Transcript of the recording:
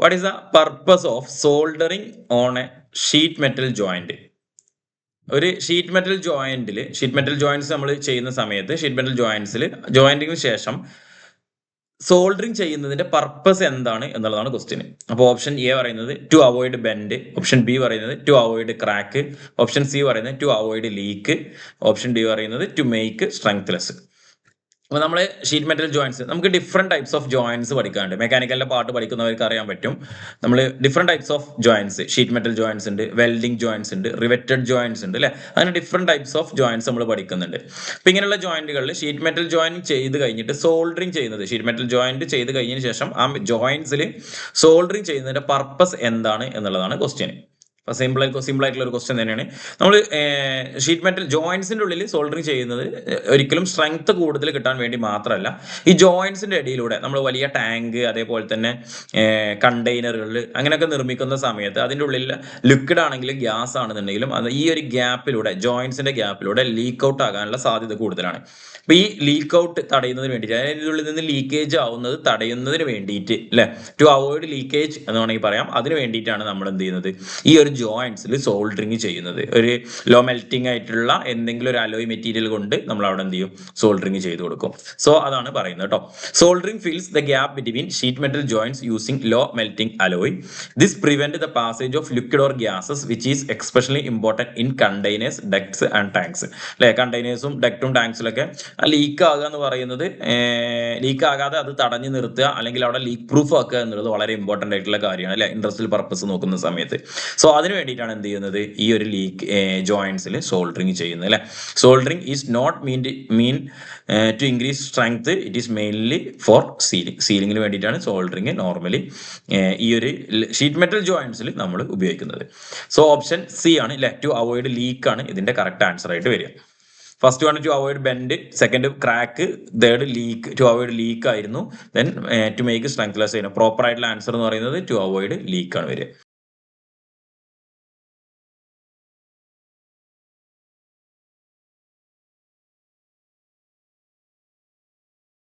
What is the purpose of soldering on A sheet metal joint? ഒരു sheet metal joints നമ്മൾ ചെയ്യുന്ന സമയത്ത് sheet metal ജോയിന്റിന് ശേഷം soldering ചെയ്യുന്നതിന്റെ പർപ്പസ് എന്താണ് എന്നുള്ളതാണ് ക്വസ്റ്റ്യൻ. അപ്പോൾ ഓപ്ഷൻ എ പറയുന്നത് to avoid bend, option B പറയുന്നത് to avoid crack, option C പറയുന്നത് to avoid leak, option D പറയുന്നത് ടു മേക്ക് സ്ട്രെങ്ത്ലെസ്. അപ്പോൾ നമ്മൾ ഷീറ്റ് മെറ്റൽ ജോയിന്റ്സ് നമുക്ക് ഡിഫറെന്റ് ടൈപ്സ് ഓഫ് ജോയിന്റ്സ് പഠിക്കാനുണ്ട്. മെക്കാനിക്കലിന്റെ പാർട്ട് പഠിക്കുന്നവർക്ക് അറിയാൻ പറ്റും. നമ്മൾ different types of joints, sheet metal joints ഉണ്ട്, വെൽഡിംഗ് ജോയിന്റ്സ് ഉണ്ട്, റിവറ്റഡ് ജോയിന്റ്സ് ഉണ്ട് അല്ലെ. അങ്ങനെ ഡിഫറെന്റ് ടൈപ്സ് ഓഫ് ജോയിന്റ്സ് നമ്മൾ പഠിക്കുന്നുണ്ട്. അപ്പൊ ഇങ്ങനെയുള്ള ജോയിന്റുകളിൽ ഷീറ്റ് മെറ്റൽ ജോയിന്റ് ചെയ്ത് കഴിഞ്ഞിട്ട് സോൾഡറിങ് ചെയ്യുന്നത്, ഷീറ്റ് മെറ്റൽ ജോയിന്റ് ചെയ്ത് കഴിഞ്ഞതിന് ശേഷം ആ ജോയിന്റ്സിൽ സോൾഡറിങ് ചെയ്യുന്നതിന്റെ പർപ്പസ് എന്താണ് എന്നുള്ളതാണ് ക്വസ്റ്റ്യൻ. സിമ്പിൾ ആയിട്ടുള്ള ഒരു ക്വസ്റ്റ്യൻ തന്നെയാണ്. നമ്മൾ ഷീറ്റ് മെറ്റൽ ജോയിന്റ്സിന്റെ ഉള്ളിൽ സോൾഡറിങ് ചെയ്യുന്നത് ഒരിക്കലും സ്ട്രെങ്ത് കൂടുതൽ കിട്ടാൻ വേണ്ടി മാത്രമല്ല, ഈ ജോയിന്റ്സിന്റെ ഇടയിലൂടെ നമ്മൾ വലിയ ടാങ്ക് അതേപോലെ തന്നെ കണ്ടെയ്നറുകൾ അങ്ങനെയൊക്കെ നിർമ്മിക്കുന്ന സമയത്ത് അതിൻ്റെ ഉള്ളിൽ ലിക്വിഡ് ആണെങ്കിലും ഗ്യാസ് ആണെന്നുണ്ടെങ്കിലും അത് ഈ ഒരു ഗ്യാപ്പിലൂടെ, ജോയിന്റ്സിന്റെ ഗ്യാപ്പിലൂടെ ലീക്ക് ഔട്ട് ആകാനുള്ള സാധ്യത കൂടുതലാണ്. അപ്പൊ ഈ ലീക്ക് ഔട്ട് തടയുന്നതിന് വേണ്ടിയിട്ട്, അതിൻ്റെ ഉള്ളിൽ നിന്ന് ലീക്കേജ് ആവുന്നത് തടയുന്നതിന് വേണ്ടിയിട്ട് അല്ലെ, ടു അവോയ്ഡ് ലീക്കേജ് എന്ന് വേണമെങ്കിൽ പറയാം, അതിന് വേണ്ടിയിട്ടാണ് നമ്മൾ എന്ത് ചെയ്യുന്നത്, ഈ ഒരു ജോയിന്റ്സിൽ സോൾഡറിങ് ചെയ്യുന്നത്. ഒരു ലോ മെൽറ്റിംഗ് ആയിട്ടുള്ള എന്തെങ്കിലും ഒരു അലോയ് മെറ്റീരിയൽ കൊണ്ട് നമ്മൾ അവിടെ എന്ത് ചെയ്യും, സോൾഡറിങ് ചെയ്ത് കൊടുക്കും. സോ അതാണ് പറയുന്നത് കേട്ടോ. Soldering fills the gap between sheet metal joints using low melting alloy. This prevent the passage of liquid or gases which is especially important in containers, ducts and tanks അല്ലെ. കണ്ടെയ്നേഴ്സും ഡക്റ്റും ടാങ്ക്സിലൊക്കെ leak ആകുക എന്ന് പറയുന്നത്, leak ആകാതെ അത് തടഞ്ഞു നിർത്തുക അല്ലെങ്കിൽ അവിടെ ലീക്ക് പ്രൂഫ് ആക്കുക എന്നുള്ളത് വളരെ ഇമ്പോർട്ടൻ്റ് ആയിട്ടുള്ള കാര്യമാണ് അല്ലെ, ഇൻഡസ്ട്രിയൽ പർപ്പസ് നോക്കുന്ന സമയത്ത്. സോ അതിന് വേണ്ടിയിട്ടാണ് എന്ത് ചെയ്യുന്നത്, ഈ ഒരു ലീക്ക് ജോയിന്റ്സിൽ സോൾഡറിങ് ചെയ്യുന്നത് അല്ലെ. Soldering is not mean to increase strength, it is mainly for സീലിംഗിന് വേണ്ടിയിട്ടാണ് സോൾഡറിങ് നോർമലി ഈ ഒരു ഷീറ്റ് മെറ്റൽ ജോയിന്റ്സിൽ നമ്മൾ ഉപയോഗിക്കുന്നത്. സോ ഓപ്ഷൻ സി ആണ് അല്ലെ, ടു അവോയ്ഡ് ലീക്ക് ആണ് ഇതിന്റെ കറക്റ്റ് ആൻസർ ആയിട്ട് വരിക. First one to avoid bend, second crack, third leak, to avoid leak ആയിരുന്നു. ദെൻ ടു മേക്ക് സ്ട്രെങ്ത്ലെസ് ആയിരുന്നു. പ്രോപ്പർ ആയിട്ടുള്ള ആൻസർ എന്ന് പറയുന്നത് ടു അവോയ്ഡ് ലീക്ക് ആണ് വരിക.